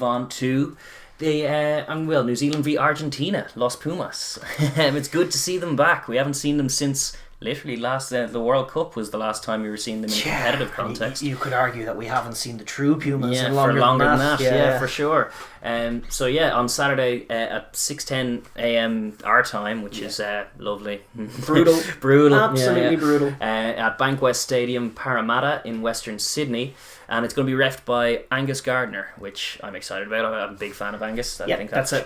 on to the New Zealand v Argentina, Los Pumas. It's good to see them back. We haven't seen them since literally the World Cup was the last time we were seeing them in a competitive context. You could argue that we haven't seen the true Pumas for longer than that. Yeah, for sure. On Saturday at 6:10 a.m. our time, which is lovely. Brutal. Absolutely brutal. At Bankwest Stadium, Parramatta in Western Sydney. And it's going to be reffed by Angus Gardner, which I'm excited about. I'm a big fan of Angus. I think it's a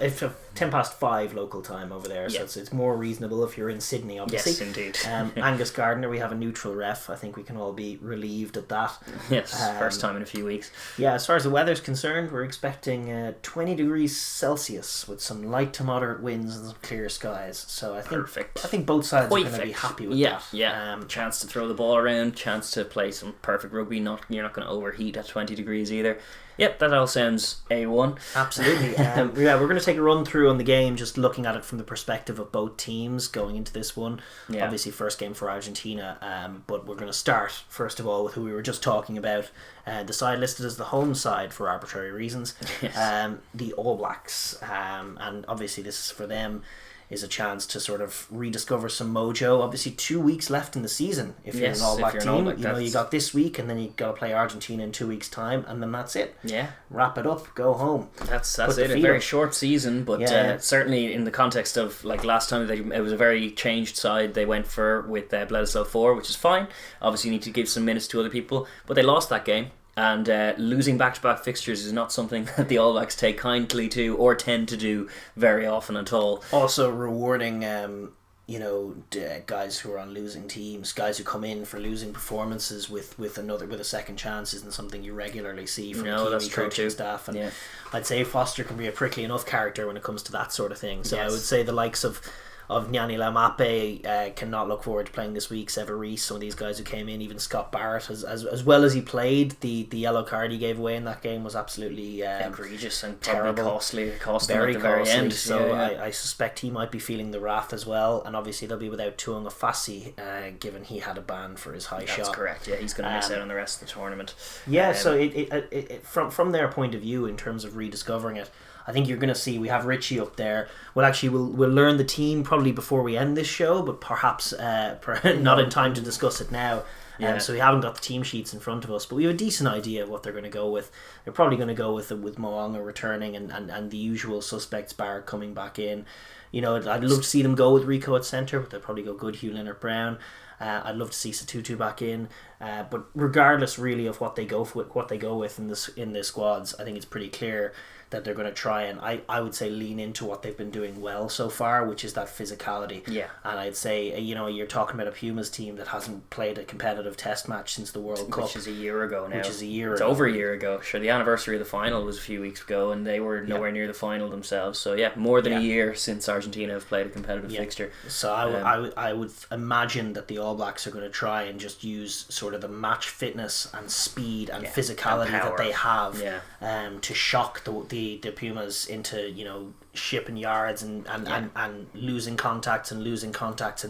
5:10 local time over there, so it's more reasonable if you're in Sydney, obviously. Yes, indeed. Angus Gardner, we have a neutral ref. I think we can all be relieved at that. Yes, first time in a few weeks. Yeah, as far as the weather's concerned, we're expecting 20 degrees Celsius with some light to moderate winds and some clear skies. So I think perfect. I think both sides are going to be happy with that. Yeah, chance to throw the ball around, chance to play some perfect rugby. You're not going to overheat at 20 degrees either. Yep, that all sounds A1. Absolutely. We're going to take a run through on the game, just looking at it from the perspective of both teams going into this one. Yeah. Obviously, first game for Argentina, but we're going to start, first of all, with who we were just talking about. The side listed as the home side for arbitrary reasons. Yes. The All Blacks. And obviously, this is for them. Is a chance to sort of rediscover some mojo. Obviously 2 weeks left in the season if you're an All Black team. You got this week and then you got to play Argentina in 2 weeks time and then that's it. Yeah. Wrap it up, go home. That's it. A very short season, but certainly in the context of like last time it was a very changed side they went for with Bledisloe 4, which is fine. Obviously you need to give some minutes to other people, but they lost that game. And losing back-to-back fixtures is not something that the All Blacks take kindly to or tend to do very often at all. Also rewarding, guys who are on losing teams, guys who come in for losing performances with a second chance isn't something you regularly see from Kiwi coaching staff. And I'd say Foster can be a prickly enough character when it comes to that sort of thing. So I would say the likes of Nyani Laumape cannot look forward to playing this week. Sever Reece, some of these guys who came in, even Scott Barrett, as well as he played, the yellow card he gave away in that game was absolutely egregious and terrible, costly at very the very end. So I suspect he might be feeling the wrath as well. And obviously they'll be without Tuanga Fassi, given he had a ban for his high shot. That's correct. Yeah, he's going to miss out on the rest of the tournament. Yeah, so it from their point of view in terms of rediscovering it, I think you're going to see we have Richie up there. We'll learn the team probably before we end this show, but perhaps not in time to discuss it now. So we haven't got the team sheets in front of us, but we have a decent idea of what they're going to go with. They're probably going to go with Mo'unga returning and the usual suspects, Barrett coming back in. I'd love to see them go with Rico at centre, but they'll probably go Goodhue, Leonard-Brown. I'd love to see Satutu back in, but regardless really of what they go with in the squads, I think it's pretty clear that they're going to try and I would say lean into what they've been doing well so far, which is that physicality. Yeah. And I'd say you're talking about a Pumas team that hasn't played a competitive test match since the World Cup, which is a year ago now. It's over a year ago. Sure, the anniversary of the final was a few weeks ago, and they were nowhere near the final themselves. So more than a year since Argentina have played a competitive fixture. So I would imagine that the All Blacks are going to try and just use sort of the match fitness and speed and physicality and that they have to shock the Pumas into shipping yards and losing contacts and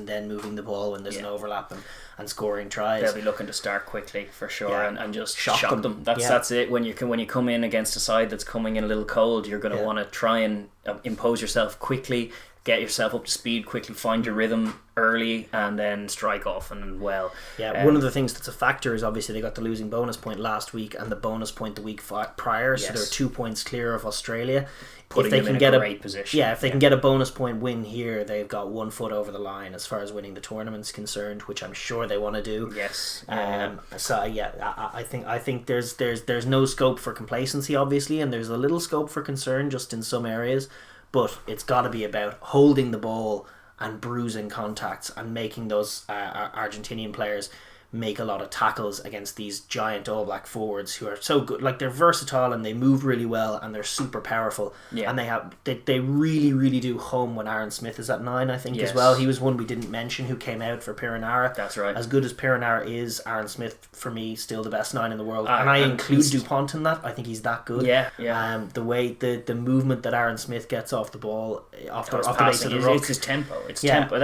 then moving the ball when there's an overlap and scoring tries. They'll be looking to start quickly for sure and just shock them. That's it. When you come in against a side that's coming in a little cold, you're going to want to try and impose yourself quickly, get yourself up to speed quickly, find your rhythm early, and then strike off and well. One of the things that's a factor is obviously they got the losing bonus point last week and the bonus point the week prior, so they're 2 points clear of Australia. Putting them in a great position. If they can get a bonus point win here, they've got 1 foot over the line as far as winning the tournament's concerned, which I'm sure they want to do. Yes. I think there's no scope for complacency, obviously, and there's a little scope for concern just in some areas. But it's got to be about holding the ball and bruising contacts and making those Argentinian players make a lot of tackles against these giant All Black forwards who are so good. Like, they're versatile and they move really well and they're super powerful. Yeah. And they really, really do home when Aaron Smith is at 9, I think, as well. He was one we didn't mention who came out for Perenara. That's right. As good as Perenara is, Aaron Smith, for me, still the best 9 in the world. And I include Dupont in that. I think he's that good. Yeah. The way, the movement that Aaron Smith gets off the ball, off the base of the ruck. It's his tempo. Tempo.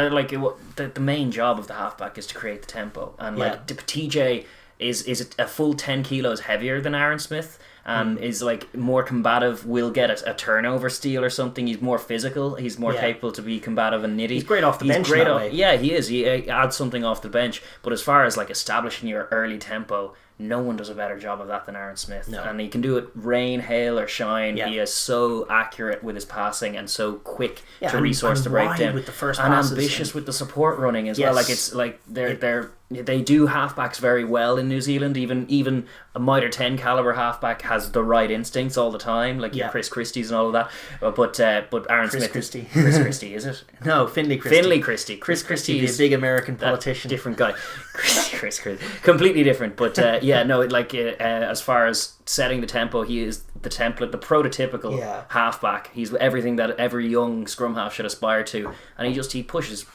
The main job of the halfback is to create the tempo. And TJ is a full 10 kilos heavier than Aaron Smith, and is like more combative, will get a turnover steal or something. He's more physical. He's more capable to be combative and nitty. He's great off the bench. Yeah, he is. He adds something off the bench. But as far as like establishing your early tempo, no one does a better job of that than Aaron Smith. No. And he can do it rain, hail or shine. He is so accurate with his passing and so quick to resource the breakdown. With the first and passes ambitious with the support running as well. Like it's like they do halfbacks very well in New Zealand. Even a Mitre 10 caliber halfback has the right instincts all the time. Like Chris Christie's and all of that. But Aaron Smith... Chris Christie, is it? No, Finlay Christie. Chris Christie is a big American politician. Different guy. Chris Christie. Completely different. But as far as setting the tempo, he is the template, the prototypical halfback. He's everything that every young scrum half should aspire to, and he pushes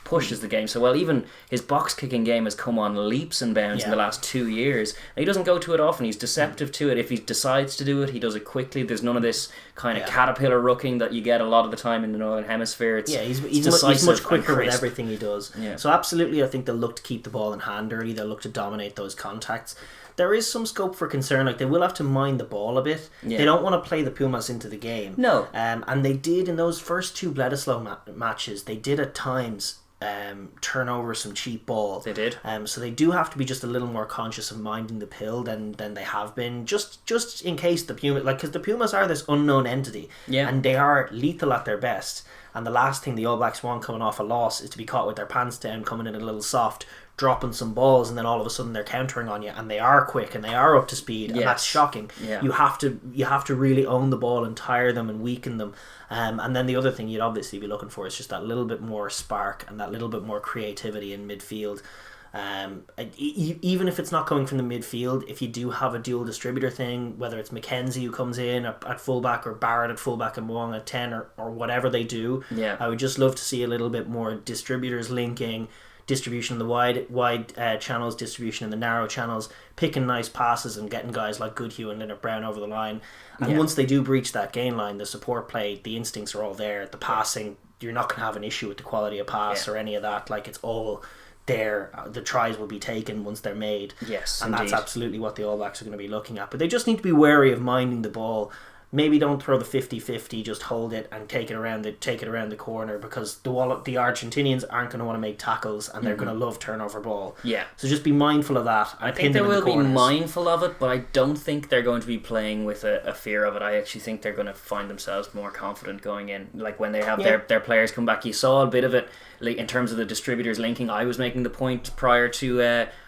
the game so well. Even his box kicking game has come on leaps and bounds in the last 2 years. And he doesn't go to it often. He's deceptive to it. If he decides to do it, he does it quickly. There's none of this kind of caterpillar rucking that you get a lot of the time in the Northern Hemisphere. He's much quicker with everything he does. Yeah. So absolutely, I think they'll look to keep the ball in hand early. They'll look to dominate those contacts. There is some scope for concern. Like, they will have to mind the ball a bit. Yeah. They don't want to play the Pumas into the game. No. And they did in those first two Bledisloe matches. They did at times turn over some cheap ball. They did. So they do have to be just a little more conscious of minding the pill than they have been. Just in case the Pumas, because the Pumas are this unknown entity, and they are lethal at their best. And the last thing the All Blacks want coming off a loss is to be caught with their pants down, coming in a little soft, dropping some balls, and then all of a sudden they're countering on you, and they are quick and they are up to speed, and that's shocking. Yeah. You have to really own the ball and tire them and weaken them. And then the other thing you'd obviously be looking for is just that little bit more spark and that little bit more creativity in midfield. Even if it's not coming from the midfield, if you do have a dual distributor thing, whether it's Mackenzie who comes in at fullback or Barrett at fullback and Moong at 10 or whatever they do, I would just love to see a little bit more distributors linking, distribution in the wide channels, distribution in the narrow channels, picking nice passes and getting guys like Goodhue and Leonard Brown over the line. And once they do breach that gain line, the support play, the instincts are all there. The passing, you're not going to have an issue with the quality of pass or any of that. Like, it's all there. The tries will be taken once they're made. Yes, and indeed. That's absolutely what the All Blacks are going to be looking at. But they just need to be wary of minding the ball. Maybe don't throw the 50-50, just hold it and take it around the corner, because the Argentinians aren't going to want to make tackles, and they're going to love turnover ball. Yeah. So just be mindful of that. I think they will be mindful of it, but I don't think they're going to be playing with a fear of it. I actually think they're going to find themselves more confident going in. Like, when they have their players come back, you saw a bit of it in terms of the distributors linking. I was making the point prior to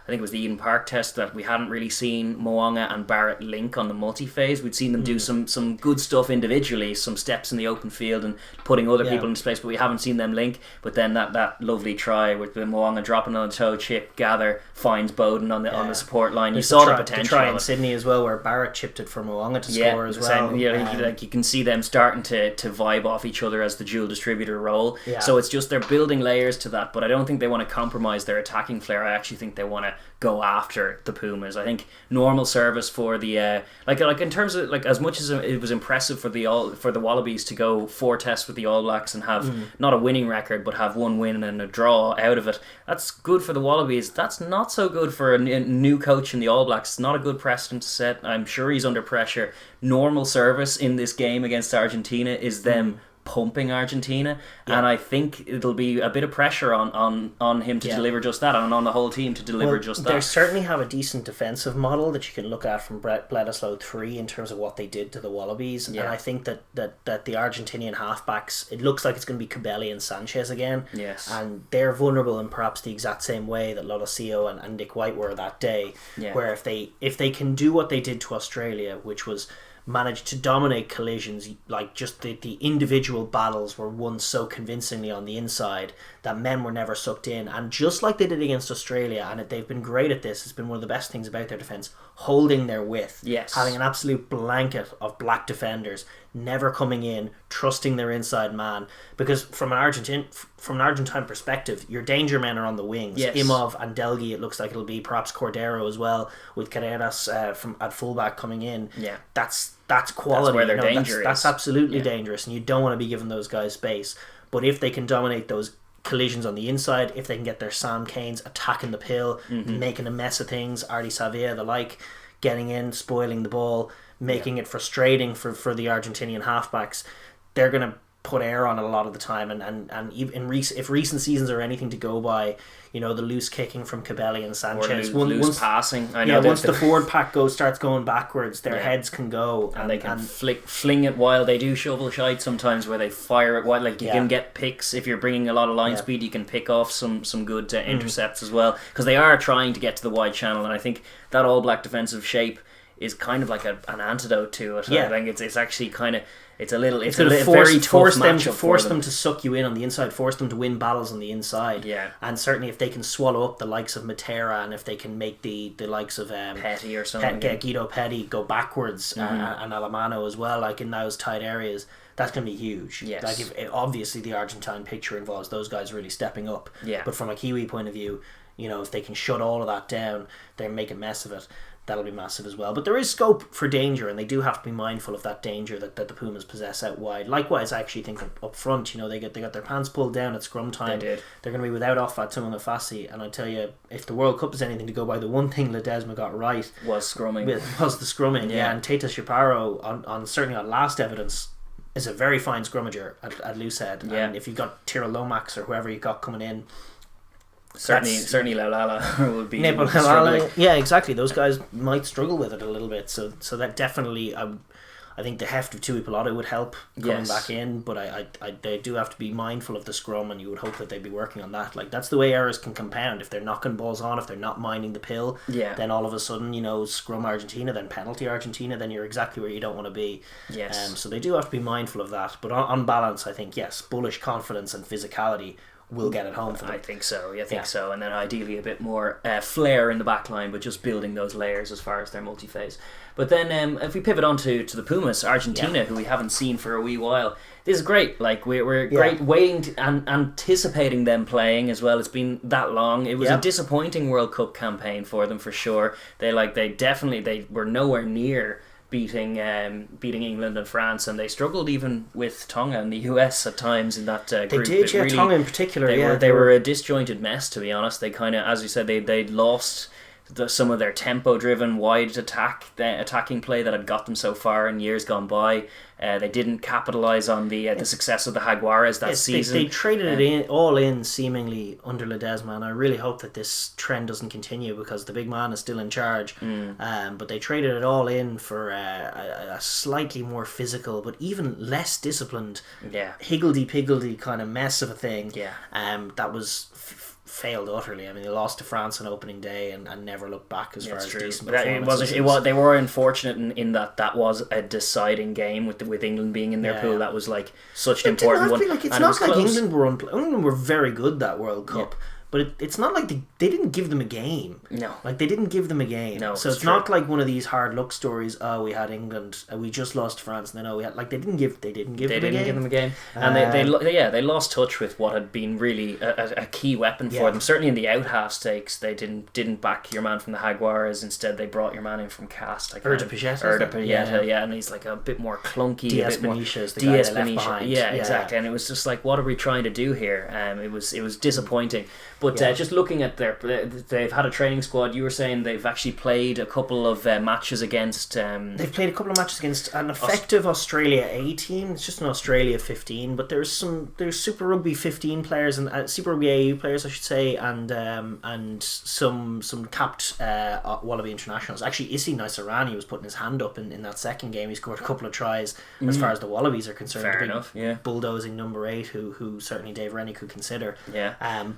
I think it was the Eden Park test that we hadn't really seen Moonga and Barrett link on the multi-phase. We'd seen them do some good stuff individually, some steps in the open field and putting other people into space, but we haven't seen them link. But then that lovely try with the Moonga dropping on the toe, chip, gather, finds Bowden on the support line. You saw the potential. The try in Syndney as well, where Barrett chipped it for Moonga to score as well. You can see them starting to vibe off each other as the dual distributor role. Yeah. So it's just they're building layers to that, but I don't think they want to compromise their attacking flair. I actually think they want to go after the Pumas. I think normal service for the like in terms of, like, as much as it was impressive for the Wallabies to go 4 tests with the All Blacks and have not a winning record but have 1 win and a draw out of it, that's good for the Wallabies. That's not so good for a new coach in the All Blacks. It's not a good precedent to set. I'm sure he's under pressure. Normal service in this game against Argentina is them pumping Argentina, and I think it'll be a bit of pressure on him to deliver just that, and on the whole team to deliver just that. They certainly have a decent defensive model that you can look at from Bledisloe 3 in terms of what they did to the Wallabies, and I think that the Argentinian halfbacks, it looks like it's going to be Cabelli and Sanchez again, and they're vulnerable in perhaps the exact same way that Lolosio and Nick White were that day, where if they can do what they did to Australia, which was managed to dominate collisions, like just the individual battles were won so convincingly on the inside that men were never sucked in, and just like they did against Australia, and they've been great at this, it's been one of the best things about their defence, holding their width, having an absolute blanket of black defenders, never coming in, trusting their inside man, because from an Argentine perspective, your danger men are on the wings. Imov and Delgi, it looks like it'll be perhaps Cordero as well, with Carreras from at fullback coming in. That's quality. That's where their danger is. That's absolutely dangerous, and you don't want to be giving those guys space. But if they can dominate those collisions on the inside, if they can get their Sam Canes attacking the pill, making a mess of things, Artie Savia, the like, getting in, spoiling the ball, making it frustrating for the Argentinian halfbacks. They're going to put air on it a lot of the time, and even if recent seasons are anything to go by, the loose kicking from Cabelli and Sanchez, once passing, I know once the forward pack starts going backwards, their heads can go, and they can fling it wild. They do shovel shite sometimes where they fire it wild. Like you can get picks if you're bringing a lot of line speed. You can pick off some good intercepts as well, because they are trying to get to the wide channel, and I think that All Black defensive shape is kind of like an antidote to it. I think it's actually kind of. It's a very tough matchup. Force them to suck you in on the inside, force them to win battles on the inside. Yeah. And certainly if they can swallow up the likes of Matera, and if they can make the likes of Petty or something, Guido Petty go backwards, and Alemano as well, like in those tight areas, that's going to be huge. Yes. Like obviously the Argentine picture involves those guys really stepping up. Yeah. But from a Kiwi point of view, if they can shut all of that down, they make a mess of it. That'll be massive as well. But there is scope for danger, and they do have to be mindful of that danger that the Pumas possess out wide. Likewise, I actually think up front, they got their pants pulled down at scrum time. They did. They're going to be without Offat Tumunafasi, and I tell you, if the World Cup is anything to go by, the one thing Ledesma got right was scrumming. Was the scrumming, and Tata Chaparro, on certainly on last evidence, is a very fine scrummager at loosehead. Yeah. And if you've got Tyrrell Lomax or whoever you got coming in, Certainly Laulala would be struggling. Yeah, exactly. Those guys might struggle with it a little bit. So that definitely, I think the heft of Tui Pilota would help coming back in. But they do have to be mindful of the scrum, and you would hope that they'd be working on that. Like that's the way errors can compound. If they're knocking balls on, if they're not minding the pill, then all of a sudden, scrum Argentina, then penalty Argentina, then you're exactly where you don't want to be. Yes. So they do have to be mindful of that. But on balance, I think yes, bullish confidence and physicality will get it home for them. I think so. So, and then ideally a bit more flair in the back line, but just building those layers as far as their multi-phase. But then if we pivot on to the Pumas, Argentina, who we haven't seen for a wee while, this is great. Like we're great waiting and anticipating them playing as well. It's been that long. It was a disappointing World Cup campaign for them for sure. They were nowhere near beating England and France, and they struggled even with Tonga and the US at times in that group. They did, really, Tonga in particular. They were a disjointed mess, to be honest. They kind of, as you said, they lost some of their tempo-driven wide attacking play that had got them so far in years gone by. They didn't capitalise on the success of the Jaguares that season. They traded it all in seemingly under Ledesma, and I really hope that this trend doesn't continue, because the big man is still in charge. But they traded it all in for a slightly more physical, but even less disciplined, higgledy-piggledy kind of mess of a thing. That was failed utterly. I mean, they lost to France on opening day and never looked back as far as decent performances. They were unfortunate in that was a deciding game with England being in their pool. That was like such an important one. It's not like England were very good that World Cup. But it's not like they didn't give them a game. No. Like, they didn't give them a game. No, so it's not like one of these hard luck stories, we had England, we just lost to France, and then we had, like, they didn't give them a game. And they lost touch with what had been really a key weapon for them. Certainly in the out half stakes, they didn't back your man from the Jaguares. Instead, they brought your man in from Cast. Urda Pajeta, and he's like a bit more clunky. Diaz-Benicia is the guy they left behind. Yeah, exactly. And it was just like, what are we trying to do here? It was disappointing. But just looking at they've had a training squad. You were saying they've actually played a couple of matches against. They've played a couple of matches against an effective Australia A team. It's just an Australia 15, but there's Super Rugby 15 players and Super Rugby AU players, I should say, and some capped Wallaby internationals. Actually, Issy Naisarani was putting his hand up in that second game. He scored a couple of tries as far as the Wallabies are concerned. Fair enough. Bulldozing number 8, who certainly Dave Rennie could consider.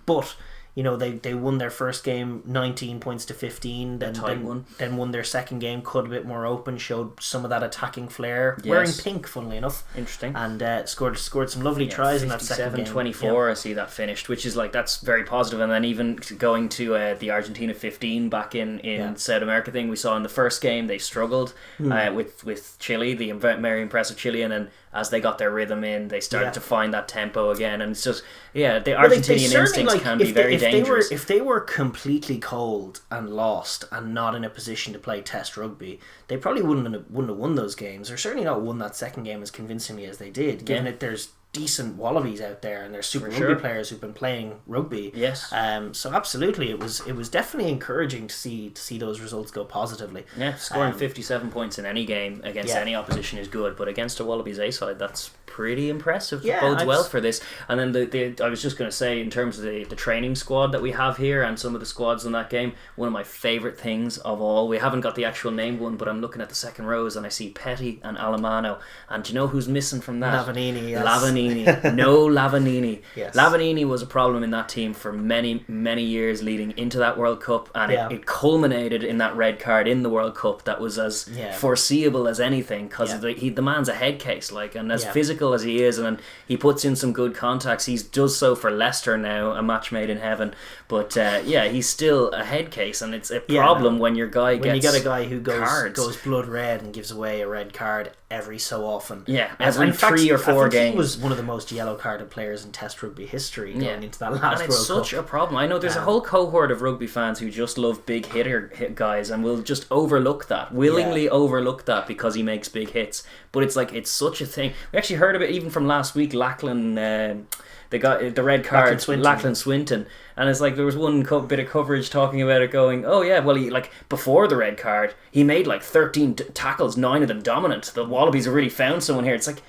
But they won their first game 19 points to 15, then won their second game, cut a bit more open, showed some of that attacking flair, wearing pink, funnily enough. Interesting. And scored some lovely tries in that second game. 24, I see that finished, which is like, that's very positive. And then even going to the Argentina 15 back in South America thing, we saw in the first game they struggled with Chile, the very impressive Chile, and then as they got their rhythm in, they started to find that tempo again, and it's just the Argentinian instincts can be very dangerous. If they were completely cold and lost and not in a position to play Test rugby, they probably wouldn't have won those games, or certainly not won that second game as convincingly as they did. Given that there's decent Wallabies out there, and there's Super Rugby players who've been playing rugby. Yes. So absolutely, it was definitely encouraging to see those results go positively. Yeah, scoring 57 points in any game against any opposition is good, but against a Wallabies A side, that's pretty impressive. It bodes well for this. And then I was just going to say, in terms of the training squad that we have here and some of the squads in that game, one of my favourite things of all, we haven't got the actual named one, but I'm looking at the second rows and I see Petty and Alamano, and do you know who's missing from that? Lavanini, yes. Lavanini. No Lavanini. Yes. Lavanini was a problem in that team for many, many years leading into that World Cup, and it culminated in that red card in the World Cup that was as foreseeable as anything, because the man's a head case, like, and as physical as he is, and he puts in some good contacts. He does so for Leicester now, a match made in heaven, but he's still a head case, and it's a problem when your guy when gets you get a guy who goes cards. blood red and gives away a red card every so often. Every 3 or 4 games. He was one of the most yellow carded players in Test rugby history going into that last and it's World such Cup. a problem. I know there's a whole cohort of rugby fans who just love big hit guys and will just willingly overlook that because he makes big hits. But it's like, it's such a thing. We actually heard of it even from last week. Lachlan, the red card, Lachlan Swinton, and it's like there was one bit of coverage talking about it, going, oh yeah, well, he, like, before the red card he made like 13 tackles, 9 of them dominant. The Wallabies have really found someone here. It's like,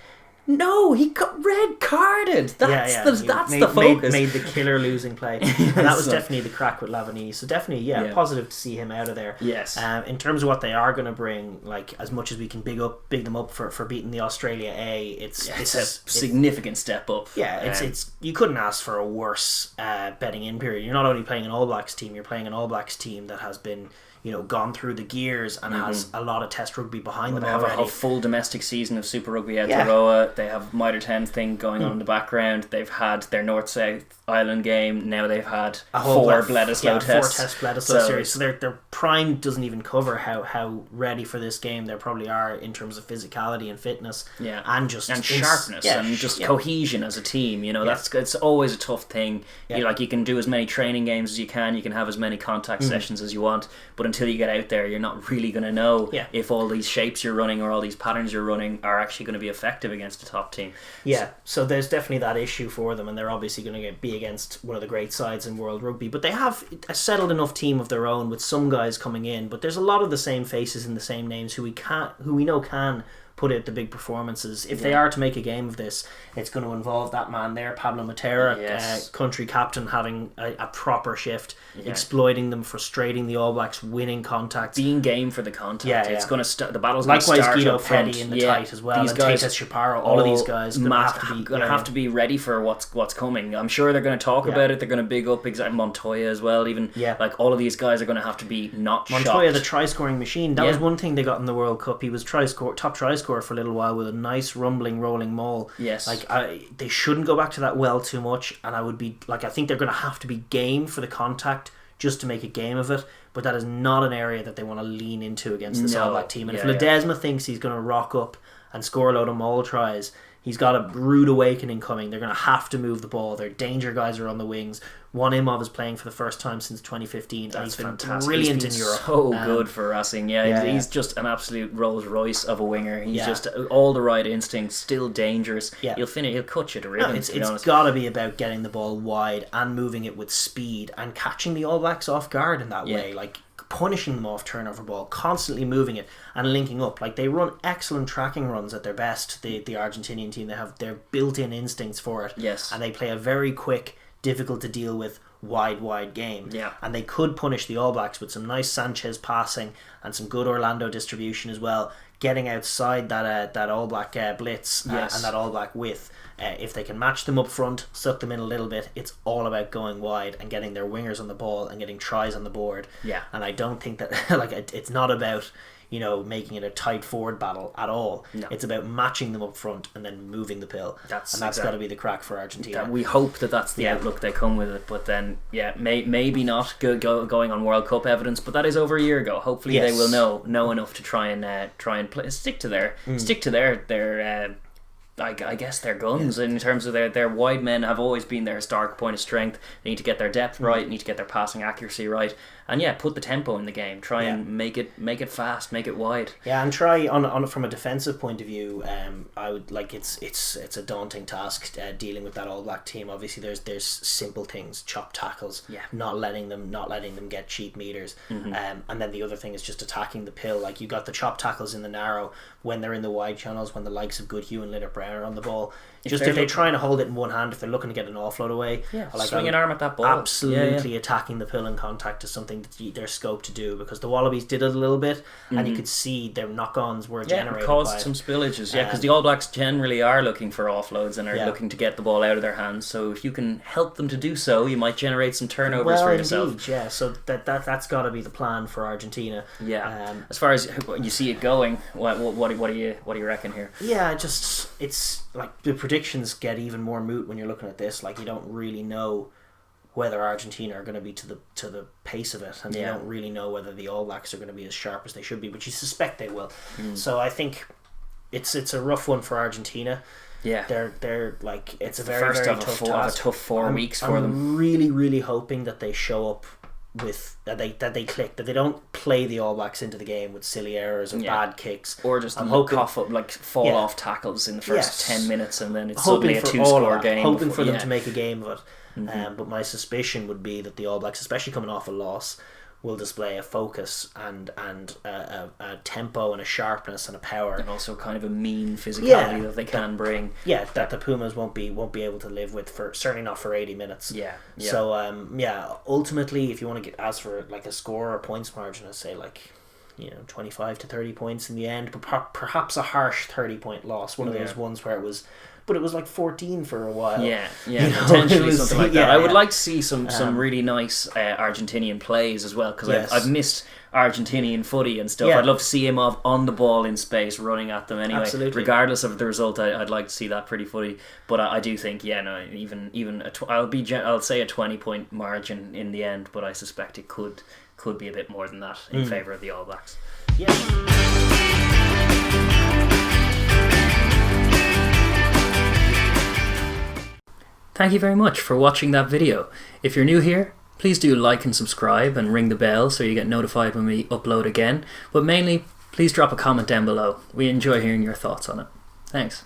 no, he got red carded. That's the focus. Made the killer losing play. And that was definitely the crack with Lavanini. So definitely, positive to see him out of there. Yes. In terms of what they are going to bring, like, as much as we can big them up for beating the Australia A, it's a significant step up. Yeah, it's you couldn't ask for a worse betting in period. You're not only playing an All Blacks team, you're playing an All Blacks team that has been, gone through the gears and has a lot of Test rugby behind them already. They have a full domestic season of Super Rugby Aotearoa. They have Mitre 10 thing going on in the background. They've had their North-South Ireland game. Now they've had 4 Bledisloe tests. 4 Test Bledisloe series. So their prime doesn't even cover how ready for this game they probably are in terms of physicality and fitness. And sharpness and cohesion as a team. It's always a tough thing. You can do as many training games as you can have as many contact sessions as you want, but until you get out there, you're not really going to know if all these shapes you're running or all these patterns you're running are actually going to be effective against a top team. So there's definitely that issue for them, and they're obviously going to be against one of the great sides in world rugby, but they have a settled enough team of their own with some guys coming in, but there's a lot of the same faces and the same names who we know can put out the big performances. If they are to make a game of this, it's going to involve that man there, Pablo Matera, country captain, having a proper shift, exploiting them, frustrating the All Blacks, winning contact, being game for the contact. It's going to start. The battle's going to likewise start Guido Petty in the tight as well. These and guys, Tatus Shaparo, all of these guys going to have to be ready for what's coming. I'm sure they're going to talk about it. They're going to big up Montoya as well. Even like all of these guys are going to have to be not Montoya, shocked. the try scoring machine. That was one thing they got in the World Cup. He was top try scorer for a little while with a nice rumbling rolling maul. They shouldn't go back to that well too much, and I think they're going to have to be game for the contact just to make a game of it, but that is not an area that they want to lean into against this All Black team. And if Ledesma thinks he's going to rock up and score a load of maul tries, he's got a rude awakening coming. They're going to have to move the ball. Their danger guys are on the wings. Juan Imhoff is playing for the first time since 2015. That's and he's been fantastic. Brilliant he's been in Europe. So good for Racing. He's just an absolute Rolls Royce of a winger. He's just all the right instincts, still dangerous. He'll cut you to ribbons. It's got to be about getting the ball wide and moving it with speed and catching the All Blacks off guard in that way. Like, punishing them off turnover ball, constantly moving it and linking up. Like, they run excellent tracking runs at their best, the Argentinian team. They have their built-in instincts for it. And they play a very quick, difficult to deal with wide game. And they could punish the All Blacks with some nice Sanchez passing and some good Orlando distribution as well, getting outside that All Black blitz and that All Black width. If they can match them up front, suck them in a little bit, it's all about going wide and getting their wingers on the ball and getting tries on the board. And I don't think that it's not about making it a tight forward battle at all. It's about matching them up front and then moving the pill. That's got to be the crack for Argentina. We hope that's the outlook they come with it, but then maybe not going on World Cup evidence, but that is over a year ago. Hopefully they will know enough to try and play, stick to their I guess their guns in terms of their wide men have always been their historic point of strength. They need to get their depth right, need to get their passing accuracy right, and put the tempo in the game. Try and make it fast, make it wide. Yeah, and try on from a defensive point of view. I would like it's a daunting task dealing with that All Black team. Obviously, there's simple things, chop tackles, not letting them get cheap meters, and then the other thing is just attacking the pill. Like you got the chop tackles in the narrow when they're in the wide channels, when the likes of Goodhue and Linnert-Brown are on the ball. Just if they're trying to hold it in one hand, if they're looking to get an offload away, swing an arm at that ball. Absolutely, attacking the pill in contact is something that they're scoped to do, because the Wallabies did it a little bit, and you could see their knock-ons were generated. Caused some spillages. Because the All Blacks generally are looking for offloads and are looking to get the ball out of their hands. So if you can help them to do so, you might generate some turnovers for yourself. Indeed, yeah. So that's got to be the plan for Argentina. Yeah. As far as you see it going, what do you reckon here? Yeah, it's like the predictions get even more moot when you're looking at this. Like you don't really know whether Argentina are going to be to the pace of it, and you don't really know whether the All Blacks are going to be as sharp as they should be, but you suspect they will. So I think it's a rough one for Argentina. Yeah, they're like it's a very tough 4 weeks for them. I'm really, really hoping that they show up with that they click, that they don't play the All Blacks into the game with silly errors or bad kicks, or just fall off tackles in the first 10 minutes, and then it's suddenly a 2-score game. Hoping for them to make a game of it. But my suspicion would be that the All Blacks, especially coming off a loss, will display a focus and a tempo and a sharpness and a power, and also kind of a mean physicality that they can bring. Yeah, that the Pumas won't be able to live with, for certainly not for 80 minutes. So ultimately, if you want to get as for like a score or points margin, I'd say 25 to 30 points in the end, but perhaps a harsh 30-point loss. One of those ones where it was. But it was like 14 for a while. Potentially something like that. I would like to see some really nice Argentinian plays as well, because I've missed Argentinian footy and stuff. I'd love to see him on the ball in space, running at them anyway. Absolutely. Regardless of the result, I'd like to see that pretty footy. But I do think, I'll say a 20-point margin in the end, but I suspect it could be a bit more than that in favour of the All Blacks. Thank you very much for watching that video. If you're new here, please do like and subscribe and ring the bell so you get notified when we upload again. But mainly, please drop a comment down below. We enjoy hearing your thoughts on it. Thanks.